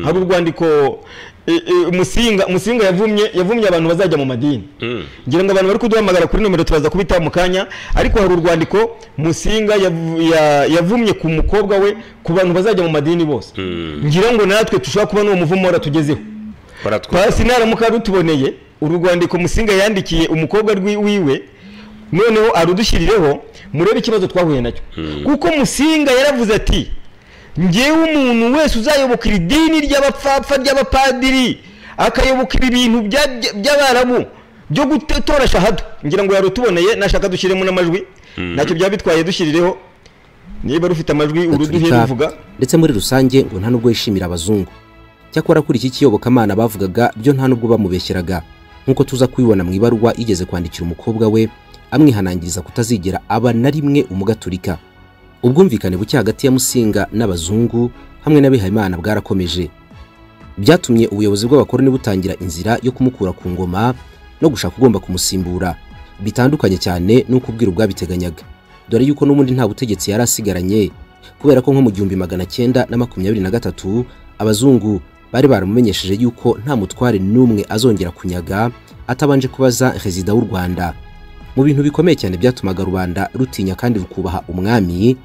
hari urwandiko Musinga yavumye abantu bazajya mu madini. Ngira ngo abantu bari kuduhamagara kuri nomero turaza kubita mu kanya, ariko hari urwandiko Musinga yavumye ku mukobwa we ku bantu bazajya mu madini bose. Ngira ngo natwe tushobora kuba n'uwo muvumo waratugezeho. Pasi naramuka rutuboneye urwandiko Musinga yandikiye umukobwa wiwe, noneho arudushyirireho murebe ikibazo twahuye nacyo. Kuko Musinga yaravuze ati ngewe umuntu wese uzayobokira idini ry'abapfapfa ry'abapadiri akayobokira ibintu by'abarabu byo gutora shahada, ngira ngo yarutuboneye nashaka dushyiremo n'amajwi nacyo byabitwaye dushyirireho niba rufite amajwi uruduhe ruvuga. Ndetse muri rusange ngo nta nubwo yishimira abazungu, cyakora kuri iki kiyobokamana bavugaga byo nta nubwo bamubeshyeraga, nkuko tuza kubibona mu ibaruwa igeze kwandikira umukobwa we amwihanangiriza kutazigera aba na rimwe umugaturika. Ubwumvikane buke hagati ya Musinga n'abazungu hamwe n'abihayimana bwarakomeje, byatumye ubuyobozi bw'abakoroni butangira inzira yo kumukura ku ngoma no gushaka ugomba kumusimbura, bitandukanye cyane n'uko ubwira bwabiteganyaga, dore yuko n'ubundi nta butegetsi yari asigaranye, kubera ko nko mu 1923 abazungu bari baramumenyesheje yuko nta mutware n'umwe azongera kunyaga atabanje kubaza Perezida w'u Rwanda. Mu bintu bikomeye cyane byatumaga rubanda rutinya kandi rukubaha umwami,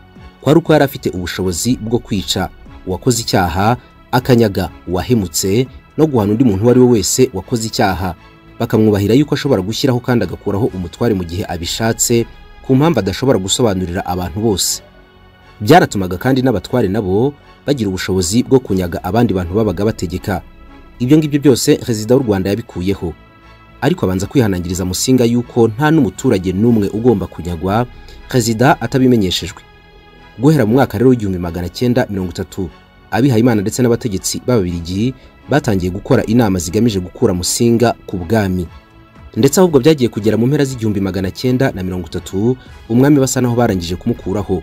kwari uko yari afite ubushobozi bwo kwica uwakoze icyaha, akanyaga uwahemutse, no guhana undi muntu wari we wese wakoze icyaha, bakamwubahira yuko ashobora gushyiraho kandi agakuraho umutware mu gihe abishatse ku mpamvu adashobora gusobanurira abantu bose. Byaratumaga kandi n'abatware nabo bagira ubushobozi bwo kunyaga abandi bantu babaga bategeka. Ibyo ngibyo byose Perezida w'u Rwanda yabikuyeho, ariko abanza kwihanangiriza Musinga yuko nta n'umuturage n'umwe ugomba kunyagwa Perezida atabimenyeshejwe. Guhera mu mwaka rero w'1930 abihayimana ndetse n'abategetsi b'Ababiligi batangiye gukora inama zigamije gukura Musinga ku bwami, ndetse ahubwo byagiye kugera mu mpera z'1930 umwami basa naho barangije kumukuraho.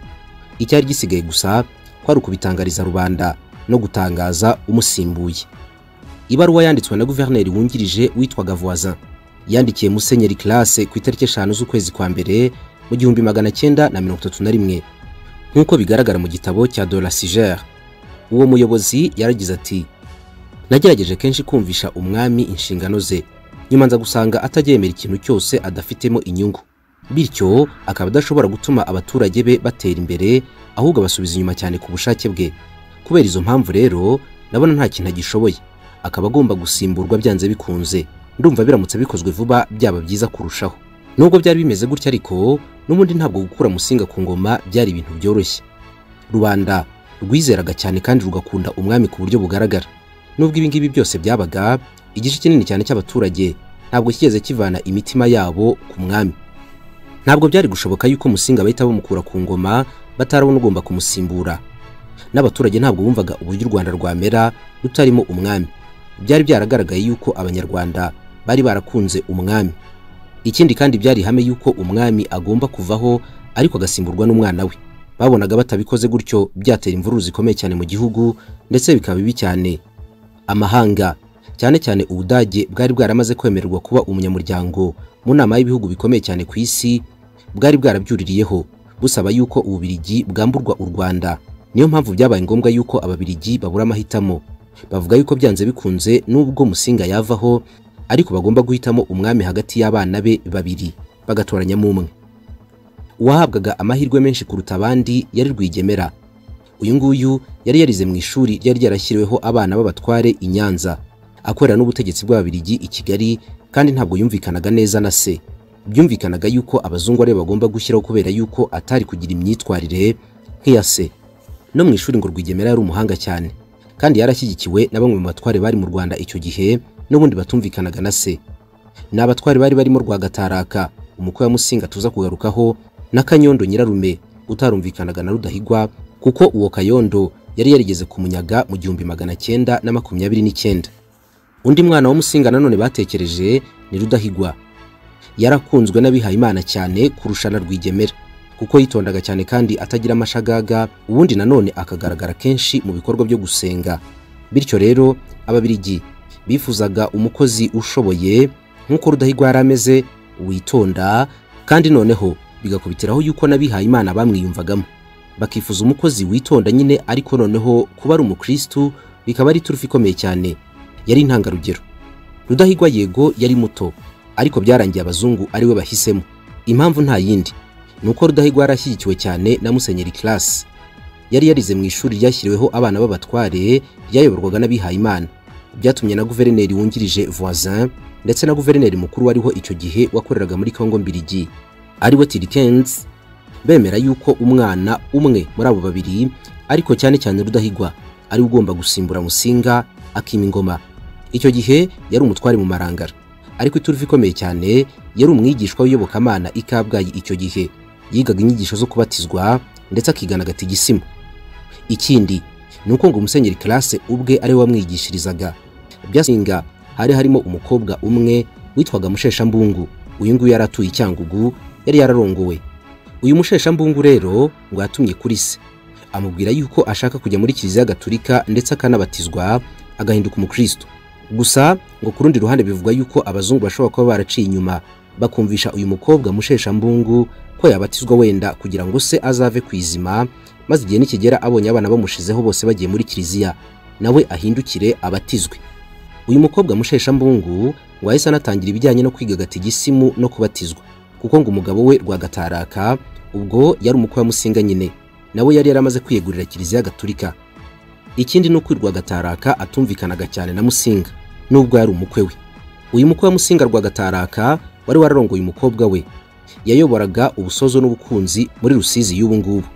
Icyari gisigaye gusa kwari ukubitangariza rubanda no gutangaza umusimbuye. Ibaruwa yanditswe na guverineri wungirije witwaga Voisin yandikiye Musenyeri Classe ku itariki 5 z'ukwezi kwa mbere mu 1931, nkuko bigaragara mu gitabo cya de la Sigère. Uwo muyobozi yaragize ati: nagerageje kenshi kumvisha umwami inshingano ze, nyuma nza gusanga atagemera ikintu cyose adafitemo inyungu, bityo akaba adashobora gutuma abaturage be batera imbere, ahubwo basubiza inyuma cyane ku bushake bwe. Kubera izo mpamvu rero nabona nta kintu agishoboye, akaba agomba gusimburwa byanze bikunze. Ndumva biramutse bikozwe vuba byaba byiza kurushaho. Nubwo byari bimeze gutya, ariko n'ubundi ntabwo gukura Musinga ku ngoma byari ibintu byoroshye. Rubanda rwizeraga cyane kandi rugakunda umwami ku buryo bugaragara. Nubwo ibi ngibi byose byabaga, igice kinini cyane cy'abaturage ntabwo kigeze kivana imitima yabo ku mwami. Ntabwo byari gushoboka yuko Musinga bahita bamukura ku ngoma batarabona ugomba kumusimbura. N'abaturage ntabwo bumvaga uburyo u Rwanda rwamera rutarimo umwami. Byari byaragaragaye yuko abanyarwanda bari barakunze umwami. Ikindi kandi byari ihame yuko umwami agomba kuvaho ariko agasimburwa n'umwana we. Babonaga batabikoze gutyo byatera imvururu zikomeye cyane mu gihugu, ndetse bikaba bibi cyane. Amahanga cyane cyane Ubudage bwari bwaramaze kwemererwa kuba umunyamuryango mu nama y'ibihugu bikomeye cyane ku isi, bwari bwarabyuririyeho busaba yuko Ububiligi bwamburwa u Rwanda. Niyo mpamvu byabaye ngombwa yuko Ababiligi babura amahitamo. Bavuga yuko byanze bikunze nubwo Musinga yavaho, ariko bagomba guhitamo umwami hagati y'abana be babiri, bagatoranyamo umwe. Uwahabwaga amahirwe menshi kuruta abandi yari Rwigemera. Uyu nguyu yari yarize mu ishuri ryari ryarashyiriweho abana b'abatware i Nyanza, akorera n'ubutegetsi bw'Ababiligi i Kigali, kandi ntabwo yumvikanaga neza na se. Byumvikanaga yuko abazungu ari bagomba gushyiraho kubera yuko atari kugira imyitwarire nk'iya se. No mu ishuri ngo Rwigemera yari umuhanga cyane, kandi yarashyigikiwe na bamwe mu batware bari mu Rwanda icyo gihe, n'ubundi batumvikanaga na se. N'abatware bari barimo Rwagataraka, umukwe wa Musinga tuza kugarukaho, na Kanyondo Nyirarume utarumvikanaga na Rudahigwa, kuko uwo Kayondo yari yarigeze kumunyaga mu 1929. Undi mwana wa Musinga nanone batekereje ni Rudahigwa. Yarakunzwe n'abihayimana cyane kurusha na Rwigemera, kuko yitondaga cyane kandi atagira amashagaga, ubundi nanone akagaragara kenshi mu bikorwa byo gusenga. Bityo rero Ababiligi bifuzaga umukozi ushoboye nkuko Rudahigwa yarameze, witonda, kandi noneho bigakubitiraho yuko n'abihayimana bamwiyumvagamo. Bakifuza umukozi witonda nyine, ariko noneho kuba ari umukristo bikaba ari turufu ikomeye cyane. Yari intangarugero. Rudahigwa yego yari muto, ariko byarangiye abazungu ari we bahisemo. Impamvu nta yindi nuko Rudahigwa yarashyigikiwe cyane na Musenyeri Classe. Yari yarize mu ishuri ryashyiriweho abana b'abatware ryayoborwaga n'abihaye Imana. Byatumye na guverineri wungirije Voisin ndetse na guverineri mukuru wariho icyo gihe wakoreraga muri Kongo Mbirigi ari we Tilkens bemera yuko umwana umwe muri abo babiri, ariko cyane cyane Rudahigwa, ari ugomba gusimbura Musinga akima ingoma. Icyo gihe yari umutware mu Marangara, ariko iturufu ikomeye cyane yari umwigishwa w'iyobokamana i Kabgayi. Icyo gihe yigaga inyigisho zo kubatizwa ndetse akigana agatigisimu. Ikindi nuko ngo Musenyeri Classe ubwe ari we wamwigishirizaga. Byasinga hari harimo umukobwa umwe witwaga Musheshambungu. Uyu nguyu yari atuye Cyangugu, yari yararongowe. Uyu Musheshambungu rero ngo yatumye kuri se, amubwira yuko ashaka kujya muri Kiliziya Gatolika ndetse akanabatizwa agahinduka umukristo. Gusa ngo ku rundi ruhande bivugwa yuko abazungu bashobora kuba baraciye inyuma bakumvisha uyu mukobwa Musheshambungu ko yabatizwa wenda kugira ngo se azave kwizima, maze igihe nikigera abonye abana bamushizeho bose bagiye muri Kiliziya nawe ahindukire abatizwe. Uyu mukobwa Musheshambungu ngo yahise anatangira ibijyanye no kwiga gatigisimu no kubatizwa, kuko ngo umugabo we Rwagataraka ubwo yari umukwe wa Musinga nyine, nawe yari yaramaze kwiyegurira Kiliziya Gatolika. Ikindi nuko Rwagataraka atumvikanaga cyane na Musinga nubwo yari umukwe we. Uyu mukwe wa Musinga Rwagataraka wari wararongoye umukobwa we, yayoboraga ubusozo n'ubukunzi muri Rusizi y'ubu ngubu.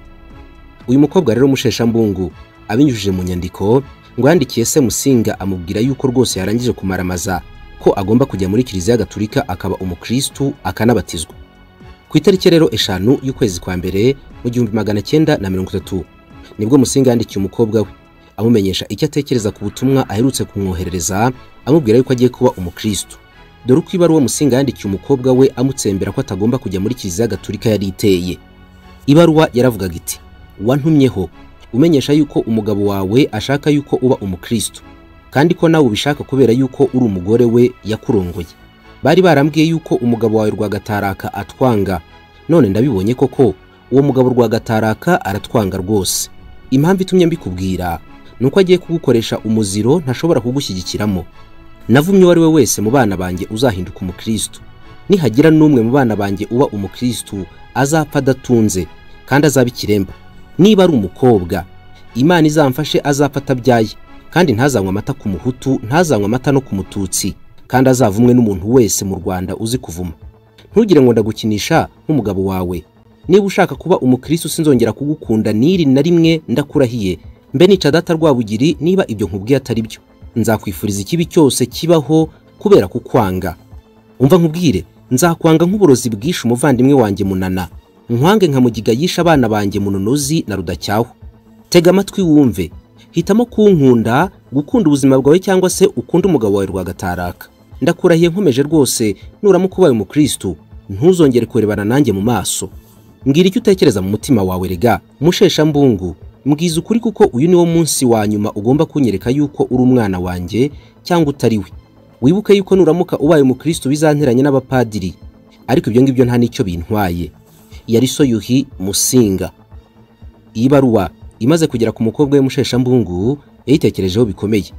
Uyu mukobwa rero Musheshambungu abinyujije mu nyandiko ngo yandikiye se Musinga amubwira yuko rwose yarangije kumaramaza ko agomba kujya muri Kiliziya Gatolika akaba umukristo akanabatizwa. Ku itariki rero 5 y'ukwezi kwa mbere mu 1930 nibwo Musinga yandikiye umukobwa we amumenyesha icyo atekereza ku butumwa aherutse kumwoherereza, amubwira yuko agiye kuba umukristo. Dore uko ibaruwa Musinga yandikiye umukobwa we amutsembera ko atagomba kujya muri Kiliziya Gatolika yari iteye. Ibaruwa yaravugaga iti: wantumyeho umenyesha yuko umugabo wawe ashaka yuko uba umukristo, kandi ko nawe ubishaka kubera yuko uri umugore we yakurongoye. Bari barambwiye yuko umugabo wawe Rwagataraka atwanga, none ndabibonye koko uwo mugabo Rwagataraka aratwanga rwose. Impamvu itumye mbikubwira nuko agiye kugukoresha umuziro ntashobora kugushyigikiramo. Navumye wari we wese mu bana banjye uzahinduka umukristo. Nihagira n'umwe mu bana banjye uba umukristo azapfa adatunze kandi azaba ikiremba. Niba ari umukobwa, Imana izamfashe azapfa atabyaye, kandi ntazanywa amata ku muhutu, ntazanywa amata no ku mututsi, kandi azavumwe n'umuntu wese mu Rwanda uzi kuvuma. Ntugire ngo ndagukinisha nk'umugabo wawe. Niba ushaka kuba umukristo sinzongera kugukunda niri na rimwe, ndakurahiye. Mbe nica data Rwabugiri niba ibyo nkubwiye atari byo. Nzakwifuriza ikibi cyose kibaho kubera kukwanga. Umva nkubwire, nzakwanga nk'uburozi bwishe umuvandimwe wanjye Munana, nkwange nka Mugiga yisha abana banjye Munonozi na Rudacyaho. Tega amatwi wumve, hitamo kunkunda, gukunda ubuzima bwawe cyangwa se ukunda umugabo wawe Rwagataraka. Ndakurahiye nkomeje rwose, nuramuka ubaye umukristo ntuzongere kurebana nanjye mu maso. Mbwira icyo utekereza mu mutima wawe rega Musheshambungu, mbwiza ukuri kuko uyu niwo munsi wa nyuma ugomba kunyereka yuko uri umwana wanjye cyangwa utari we. Wibuke yuko nuramuka ubaye umukristo bizanteranye n'abapadiri, ariko ibyo ngibyo nta nicyo bintwaye. Yari so Yuhi Musinga. Iyi baruwa imaze kugera ku mukobwa we Musheshambungu yayitekerejeho bikomeye,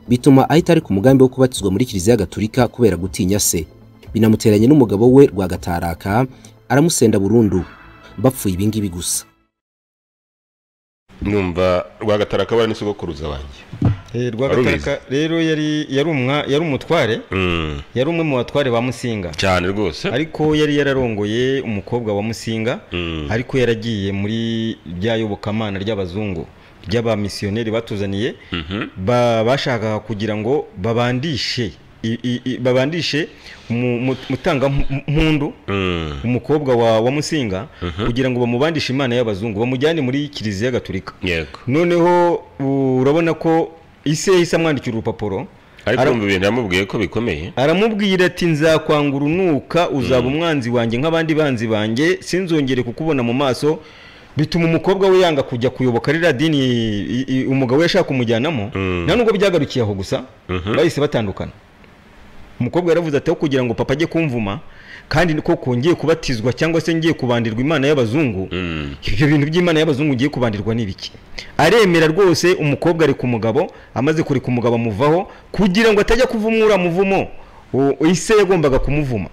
bituma ahita ari ku mugambi wo kubatizwa muri Kiliziya Gatolika kubera gutinya se. Binamuteranye n'umugabo we Rwagataraka aramusenda burundu, bapfuye ibingibi gusa. Numva Rwagataraka bari n'isugokuruza wanjye. Rwagataraka rero yari umutware, yari umwe mu batware ba Musinga cyane rwose, ariko yari yararongoye umukobwa wa Musinga, ariko yaragiye muri byayobokamana ry'abazungu ry'abamisiyoneri batuzaniye, bashaka kugira ngo babandishe mutanga mpundu umukobwa wa Musinga, kugira ngo bamubandishe Imana y'abazungu bamujyane muri Kiliziya Gatolika. Noneho urabona ko ise amwandikira urupapuro, ariko mu bintu yamubwiye ko bikomeye. Aramubwira ati nzakwanga urunuka, uzaba umwanzi wanjye nk'abandi banzi banjye, sinzongere kukubona mu maso. Bituma umukobwa we yanga kujya kuyoboka rira dini umugabo we yashaka kumujyanamo. Nta nubwo byagarukiye aho gusa, bahise batandukana. umukobwa yaravuze ati aho kugira ngo papa ajye kumvuma kandi niko kongeye kubatizwa cyangwa se ngiye kubandirwa imana y'abazungu ibyo bintu by'imana y'abazungu ngiye kubandirwa n'ibiki aremera rwose umukobwa ari ku mugabo amaze kuri ku mugabo amuvaho kugira ngo atajya kuvumura muvumo ise yagombaga kumuvuma